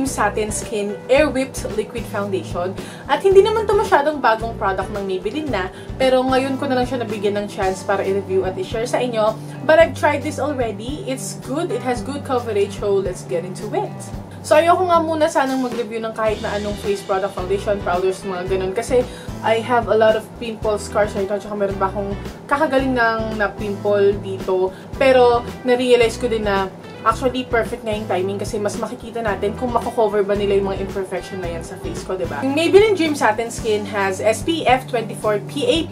Satin Skin Air Whipped Liquid Foundation. At hindi naman ito masyadong bagong product ng Maybelline na, pero ngayon ko na lang siya nabigyan ng chance para i-review at i-share sa inyo. But I've tried this already. It's good. It has good coverage, so let's get into it. So, ayoko nga muna sanang mag-review ng kahit na anong face product, foundation, powders, mga ganun. Kasi, I have a lot of pimple scars right now. Tsaka meron ba akong kakagaling ng na-pimple dito. Pero, na-realize ko din na actually, perfect na yung timing kasi mas makikita natin kung mako-cover ba nila yung mga imperfection na yan sa face ko, diba? Yung Maybelline Dream Satin Skin has SPF 24 PA++,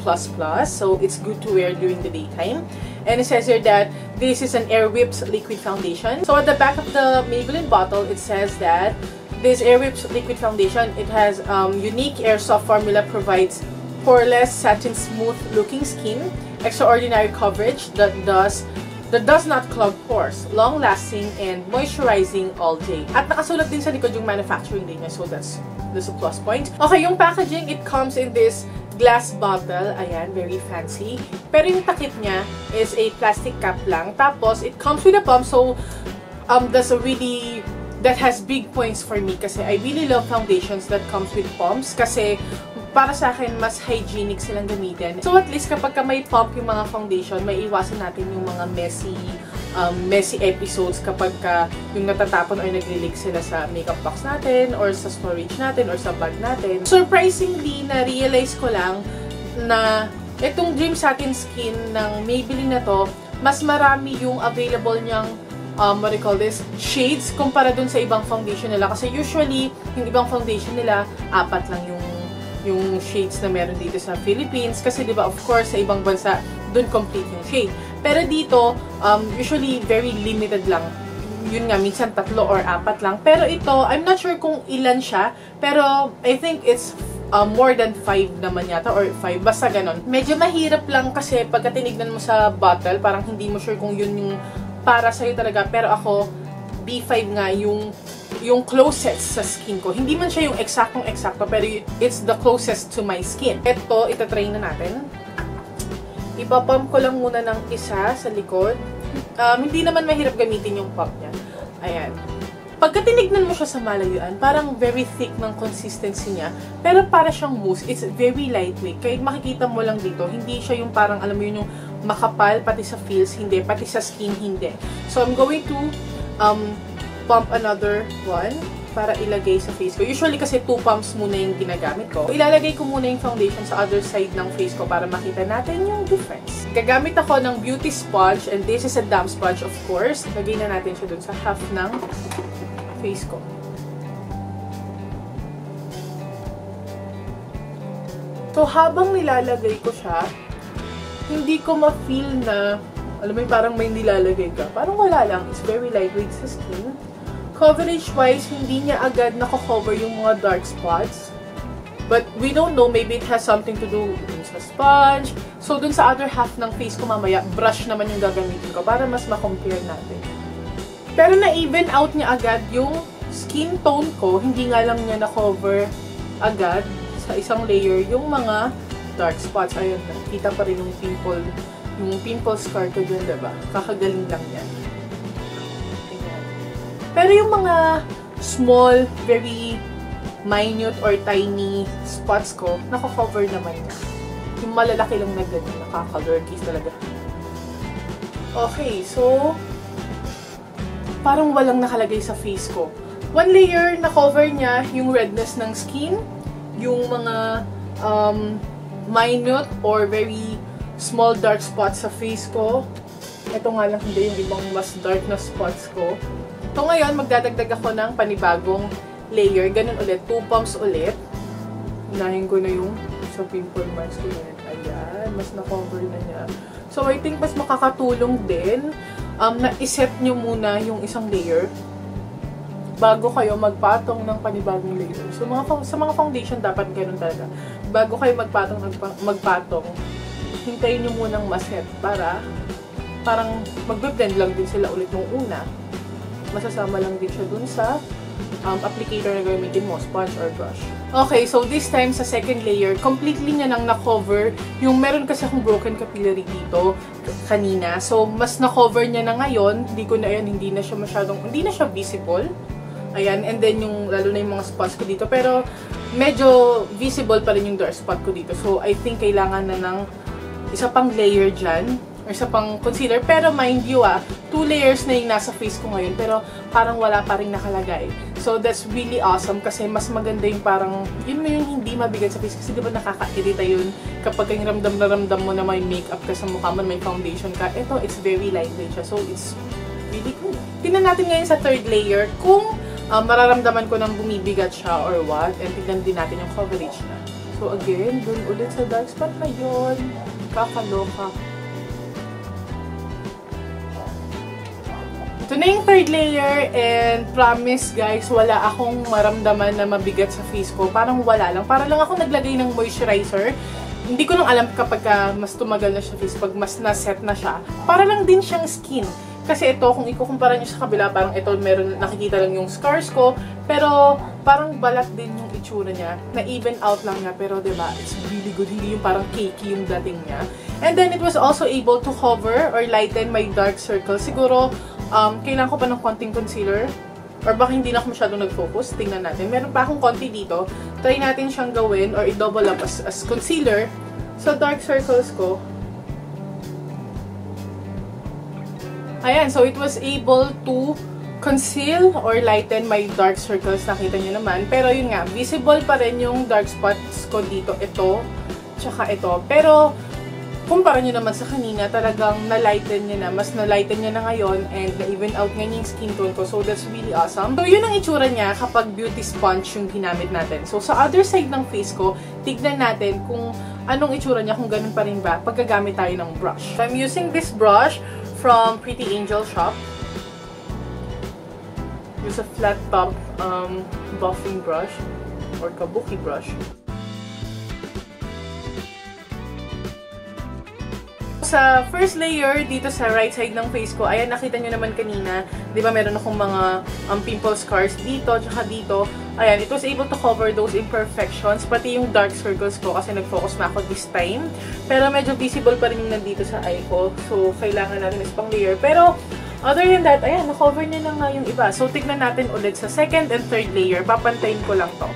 so it's good to wear during the daytime. And it says here that this is an air-whipped liquid foundation. So at the back of the Maybelline bottle, it says that this air-whipped liquid foundation, it has unique air soft formula, provides poreless, satin smooth looking skin, extraordinary coverage that does not clog pores, long-lasting, and moisturizing all day. At nakasulat din sa likod yung manufacturing date niya, so that's a plus point. Okay, yung packaging, it comes in this glass bottle. Ayan, very fancy. Pero yung takip niya is a plastic cap lang. Tapos, it comes with a pump, so that has big points for me kasi I really love foundations that comes with pumps kasi para sa akin, mas hygienic silang gamitin. So at least kapag may pump yung mga foundation, may iwasan natin yung mga messy episodes kapag yung natatapon or nagli-leak sila sa makeup box natin or sa storage natin or sa bag natin. Surprisingly, na-realize ko lang na itong Dream Satin Skin ng Maybelline na to, mas marami yung available niyang what do you call this? Shades kumpara dun sa ibang foundation nila. Kasi usually, yung ibang foundation nila, 4 lang yung shades na meron dito sa Philippines. Kasi diba, of course, sa ibang bansa, dun complete yung shade. Pero dito, usually, very limited lang. Yun nga, minsan 3 or 4 lang. Pero ito, I'm not sure kung ilan siya. Pero, I think it's more than 5 naman yata, or 5, basta ganon. Medyo mahirap lang kasi pagka tinignan mo sa bottle, parang hindi mo sure kung yun yung para sa'yo talaga. Pero ako, B5 nga yung closest sa skin ko. Hindi man siya yung eksaktong-eksakto, pero it's the closest to my skin. Ito, itatry na natin. Ipapump ko lang muna ng isa sa likod. Hindi naman mahirap gamitin yung pump niya. Ayan. Pagka tinignan mo siya sa malayuan, parang very thick ng consistency niya. Pero para siyang mousse. It's very lightweight. Kaya makikita mo lang dito, hindi siya yung parang, alam mo yun, yung makapal, pati sa feels, hindi. Pati sa skin, hindi. So, I'm going to pump another one para ilagay sa face ko. Usually kasi 2 pumps muna yung ginagamit ko. Ilalagay ko muna yung foundation sa other side ng face ko para makita natin yung difference. Gagamit ako ng beauty sponge, and this is a damp sponge, of course. Lagay na natin siya dun sa half ng face ko. So, habang nilalagay ko siya, hindi ko ma-feel na, alam mo yung parang may nilalagay ka. Parang wala lang. It's very lightweight sa skin. Coverage-wise, hindi niya agad nako-cover yung mga dark spots. But we don't know, maybe it has something to do dun sa sponge. So, dun sa other half ng face ko mamaya, brush naman yung gagamitin ko para mas ma-compare natin. Pero na-even out niya agad yung skin tone ko. Hindi nga lang niya na-cover agad sa isang layer yung mga dark spots. Ayun, nakita pa rin yung pimple scar ko dyan, diba? Kakagaling lang yan. Ayan. Pero yung mga small, very minute or tiny spots ko, nako-cover naman niya. Yung malalaki lang na ganyan, nakaka-lurkies talaga. Okay, so parang walang nakalagay sa face ko. One layer na cover niya yung redness ng skin, yung mga minute or very small dark spots sa face ko. Ito nga lang hindi yung ibang mas dark na spots ko. So ngayon, magdadagdag ako ng panibagong layer. Ganun ulit, 2 pumps ulit. Unahin ko na yung sa pimple marks ko yun. Ayan, mas na-cover na niya. So I think mas makakatulong din na iset nyo muna yung isang layer bago kayo magpatong ng panibagong layer. So sa mga foundation, dapat ganun talaga. Bago kayo magpatong, hintayin nyo munang maset para parang magbe-blend lang din sila ulit yung una. Masasama lang din siya dun sa applicator na gamitin mo, sponge or brush. Okay, so this time sa second layer, completely niya nang na-cover yung meron kasi akong broken capillary dito kanina. So, mas na-cover niya na ngayon. Hindi na siya visible. Ayan, and then yung, lalo na yung mga spots ko dito. Pero, medyo visible pa rin yung dark spot ko dito. So, I think kailangan na ng isa pang layer dyan, or isa pang concealer. Pero, mind you 2 layers na yung nasa face ko ngayon. Pero, parang wala pa rin nakalagay. So, that's really awesome kasi mas maganda yung parang, yun mo yung hindi mabigat sa face. Kasi diba nakaka-irita yun kapag yung ramdam na ramdam mo na may makeup ka sa mukha mo, may foundation ka. Ito, it's very lightweight siya. So, it's really cool. Tingnan natin ngayon sa third layer kung mararamdaman ko nang bumibigat siya or what. And tignan din natin yung coverage na. So again, dun ulit sa dark spot na yun. Kakaloka. Ito na yung third layer and promise guys, wala akong maramdaman na mabigat sa face ko. Parang wala lang. Para lang ako naglagay ng moisturizer. Hindi ko lang alam kapag mas tumagal na siya face, pag mas na-set na siya. Para lang din siyang skin. Kasi ito, kung ikukumpara nyo sa kabila, parang ito, meron, nakikita lang yung scars ko. Pero, parang balat din yung itsura niya. Na-even out lang niya. Pero, diba, it's really good. Hindi yung parang cakey yung dating niya. And then, it was also able to cover or lighten my dark circles. Siguro, kailangan ko pa ng konting concealer. Or baka hindi na ako masyadong nag-focus. Tingnan natin. Meron pa akong konti dito. Try natin siyang gawin or i-double up as concealer sa dark circles ko. Ayan, so it was able to conceal or lighten my dark circles. Nakita nyo naman. Pero yun nga, visible pa rin yung dark spots ko dito. Ito, tsaka ito. Pero, kumpara nyo naman sa kanina, talagang na-lighten niya na. Mas na-lighten niya na ngayon and na-even out nga yung skin tone ko. So, that's really awesome. So, yun ang itsura niya kapag beauty sponge yung ginamit natin. So, sa other side ng face ko, tignan natin kung anong itsura niya, kung ganun pa rin ba pagkagamit tayo ng brush. So, I'm using this brush from Pretty Angel shop. Use a flat top buffing brush or kabuki brush. Sa first layer, dito sa right side ng face ko, ayan, nakita nyo naman kanina, di ba meron akong mga pimple scars dito, tsaka dito. Ayan, it was able to cover those imperfections, pati yung dark circles ko kasi nag-focus na ako this time. Pero medyo visible pa rin yung nandito sa eye ko, so kailangan natin is pang layer. Pero, other than that, ayan, na-cover niya na nga yung iba. So, tignan natin ulit sa second and third layer. Papantayin ko lang to.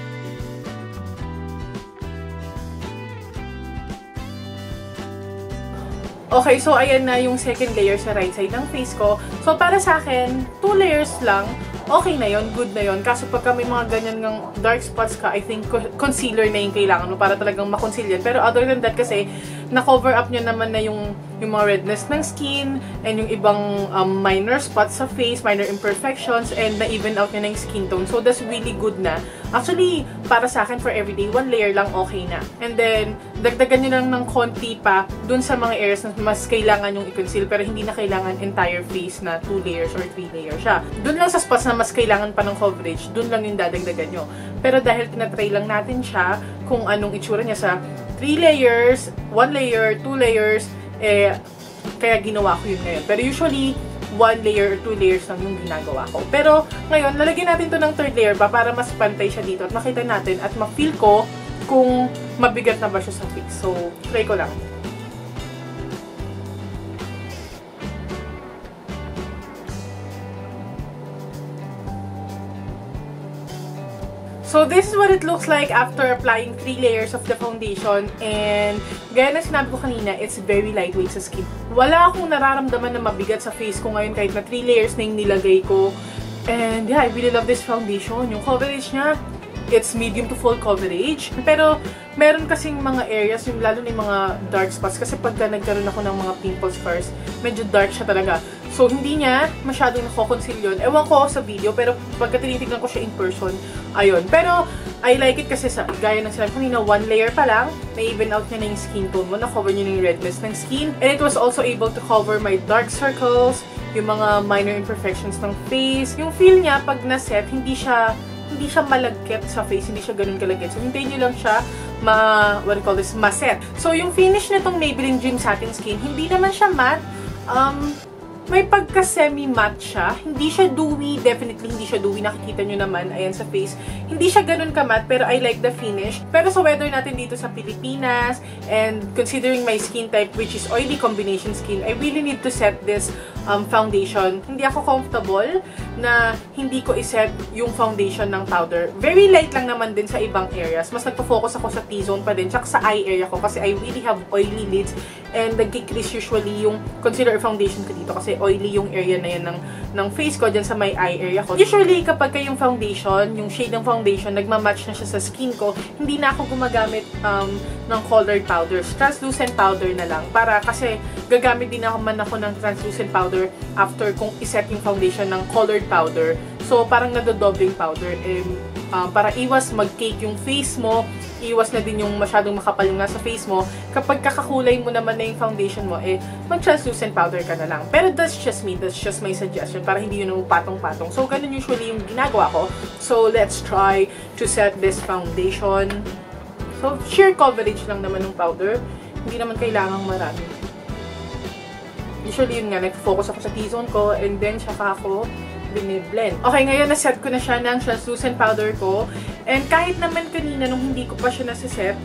Okay, so ayan na yung second layer sa right side ng face ko. So, para sa akin, 2 layers lang, okay na yon, good na yon. Kaso pagka may mga ganyan ng dark spots ka, I think concealer na yung kailangan mo para talagang makonceal yan. Pero other than that kasi, na-cover up nyo naman na yung mga redness ng skin and yung ibang minor spots sa face, minor imperfections, and na-even out nyo na yung skin tone. So, that's really good na. Actually, para sa akin, for everyday, 1 layer lang okay na. And then, dagdagan nyo lang ng konti pa dun sa mga areas na mas kailangan yung i-conceal, pero hindi na kailangan entire face na 2 layers or 3 layers siya. Dun lang sa spots na mas kailangan pa ng coverage, dun lang yung dadagdagan nyo. Pero dahil tinatry lang natin siya, kung anong itsura niya sa 3 layers, 1 layer, 2 layers, kaya ginawa ko yun ngayon. Pero usually, 1 layer or 2 layers lang yung ginagawa ko. Pero ngayon, lalagyan natin to ng third layer ba para mas pantay siya dito at makita natin at ma-feel ko kung mabigat na ba siya sa face. So, try ko lang. So, this is what it looks like after applying 3 layers of the foundation. And, gaya na sinabi ko kanina, it's very lightweight sa skin. Wala akong nararamdaman na mabigat sa face ko ngayon kahit na 3 layers na yung nilagay ko. And, yeah, I really love this foundation. Yung coverage niya, it's medium to full coverage. Pero, meron kasing mga areas, yung lalo na yung mga dark spots. Kasi pagka nagkaroon ako ng mga pimple scars, medyo dark siya talaga. So, hindi niya masyadong nako-conceal yun. Ewan ko sa video, pero pagka tinitignan ko siya in person, ayun. Pero, I like it kasi gaya ng sinabi kanina, 1 layer pa lang, na-even out niya na yung skin tone mo, na-cover niya na yung redness ng skin. And it was also able to cover my dark circles, yung mga minor imperfections ng face. Yung feel niya, pag na-set, hindi siya malagkit sa face, hindi siya ganun kalagkit. So, hintayin niyo lang siya ma-set. So, yung finish nitong Maybelline Dream Satin Skin, hindi naman siya matte. May pagka semi-matte siya. Hindi siya dewy. Definitely hindi siya dewy. Nakikita nyo naman. Ayan sa face. Hindi siya ganun ka-matte, pero I like the finish. Pero sa weather natin dito sa Pilipinas, and considering my skin type, which is oily combination skin, I really need to set this foundation. Hindi ako comfortable na hindi ko iset yung foundation ng powder. Very light lang naman din sa ibang areas. Mas nagpo-focus ako sa T-zone pa din, tsaka sa eye area ko kasi I really have oily lids and nag-crease usually yung concealer foundation ko dito kasi oily yung area na yan ng face ko dyan sa may eye area ko. Usually, kapag yung foundation, yung shade ng foundation, nagmamatch na siya sa skin ko, hindi na ako gumagamit ng colored powders. Translucent powder na lang. Kasi gagamit din ako ng translucent powder after kung iset yung foundation ng colored powder. So, parang nagdo-doubling powder. Para iwas mag-cake yung face mo, iwas na din yung masyadong makapal yung nasa face mo. Kapag kakakulay mo naman na yung foundation mo, mag-translucent powder ka na lang. Pero that's just me. That's just my suggestion para hindi yun patong-patong. So, ganun usually yung ginagawa ko. So, let's try to set this foundation. So, sheer coverage lang naman ng powder. Hindi naman kailangang marami. Usually, yun nga, nag-focus ako sa T-zone ko and then saka ako biniblend. Okay, ngayon na-set ko na siya ng translucent powder ko. And kahit naman kanina nung hindi ko pa siya nasa-set,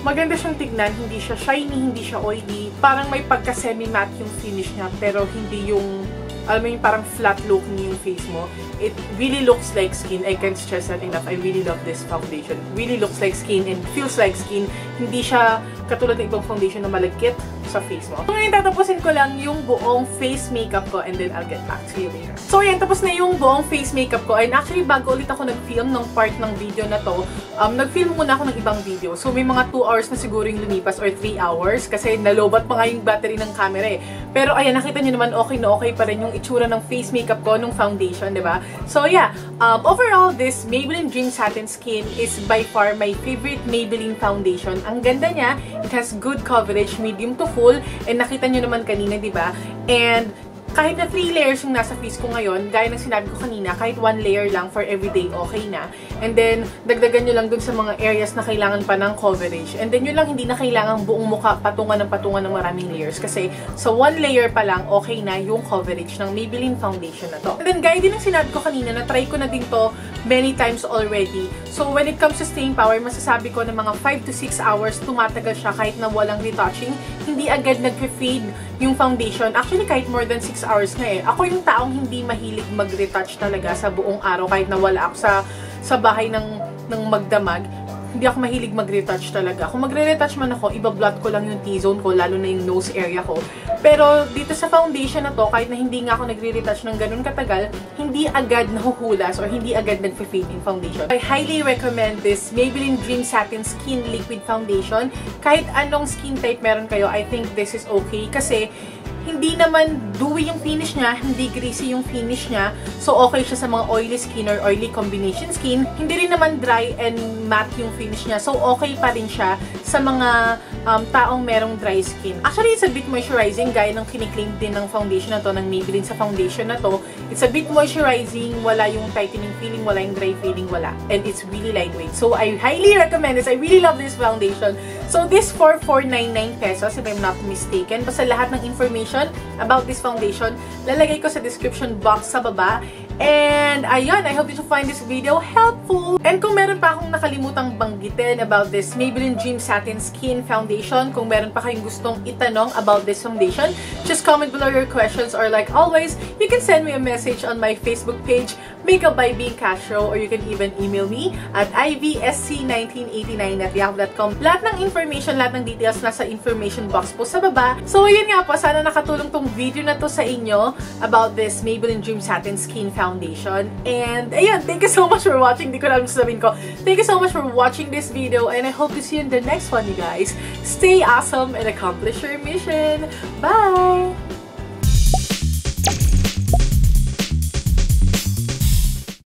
maganda siyang tignan. Hindi siya shiny, hindi siya oily. Parang may pagka-semi-matte yung finish niya, pero hindi yung, alam mo yung parang flat look niya yung face mo. It really looks like skin. I can't stress that enough. I really love this foundation. Really looks like skin and feels like skin. Hindi siya katulad ng ibang foundation na malagkit sa face mo. So, ngayon tatapusin ko lang yung buong face makeup ko and then I'll get back to you later. So, ayan, tapos na yung buong face makeup ko. And actually, bago ulit ako nag-film ng part ng video na to, nag-film muna ako ng ibang video. So, may mga 2 hours na siguro yung lumipas or 3 hours kasi nalobat pa nga yung battery ng camera eh. Pero, ayan, nakita nyo naman okay na okay pa rin yung itsura ng face makeup ko nung foundation, diba? So, yeah. Overall, this Maybelline Dream Satin Skin is by far my favorite Maybelline foundation. Ang ganda niya. It has good coverage, medium to full. And nakita nyo naman kanina, diba? And kahit na 3 layers yung nasa face ko ngayon, gaya ng sinabi ko kanina, kahit 1 layer lang for everyday, okay na. And then, dagdagan nyo lang dun sa mga areas na kailangan pa ng coverage. And then, yun lang, hindi na kailangan buong mukha patungan ng maraming layers. Kasi, sa 1 layer pa lang, okay na yung coverage ng Maybelline foundation na to. And then, gaya din ng sinabi ko kanina, na-try ko na din to many times already. So, when it comes to staying power, masasabi ko na mga 5 to 6 hours, tumatagal siya kahit na walang retouching. Hindi agad nag-fade yung foundation. Actually, kahit more than 6 hours na eh. Ako yung taong hindi mahilig mag-retouch talaga sa buong araw kahit na wala ako sa bahay ng magdamag. Hindi ako mahilig mag-retouch talaga. Kung magre-retouch man ako, iba-blot ko lang yung T-zone ko, lalo na yung nose area ko. Pero dito sa foundation na to, kahit na hindi nga ako nagre-retouch ng ganun katagal, hindi agad nahuhulas or hindi agad nag-fade yung foundation. I highly recommend this Maybelline Dream Satin Skin Liquid Foundation. Kahit anong skin type meron kayo, I think this is okay kasi hindi naman dewy yung finish niya, hindi greasy yung finish niya. So, okay siya sa mga oily skin or oily combination skin. Hindi rin naman dry and matte yung finish niya. So, okay pa rin siya sa mga taong merong dry skin. Actually, it's a bit moisturizing, gaya ng kiniklaim din ng foundation na to, ng Maybelline sa foundation na to. It's a bit moisturizing, wala yung tightening feeling, wala yung dry feeling, wala. And it's really lightweight. So, I highly recommend this. I really love this foundation. So, this for 499 pesos, if I'm not mistaken. Basta lahat ng information about this foundation, lalagay ko sa description box sa baba. And, ayun, I hope you find this video helpful. And kung meron pa akong nakalimutang banggitin about this Maybelline Dream Satin Skin Foundation, kung meron pa kayong gustong itanong about this foundation, just comment below your questions, or like always, you can send me a message on my Facebook page, Makeup by Being Castro, or you can even email me at ivsc1989@yahoo.com. Lahat ng information, lahat ng details nasa information box po sa baba. So, yun nga po, sana nakatulong tong video na to sa inyo about this Maybelline Dream Satin Skin Foundation. And, ayun, thank you so much for watching. Di ko alam sasabihin ko. Thank you so much for watching this video, and I hope to see you in the next one, you guys. Stay awesome and accomplish your mission. Bye!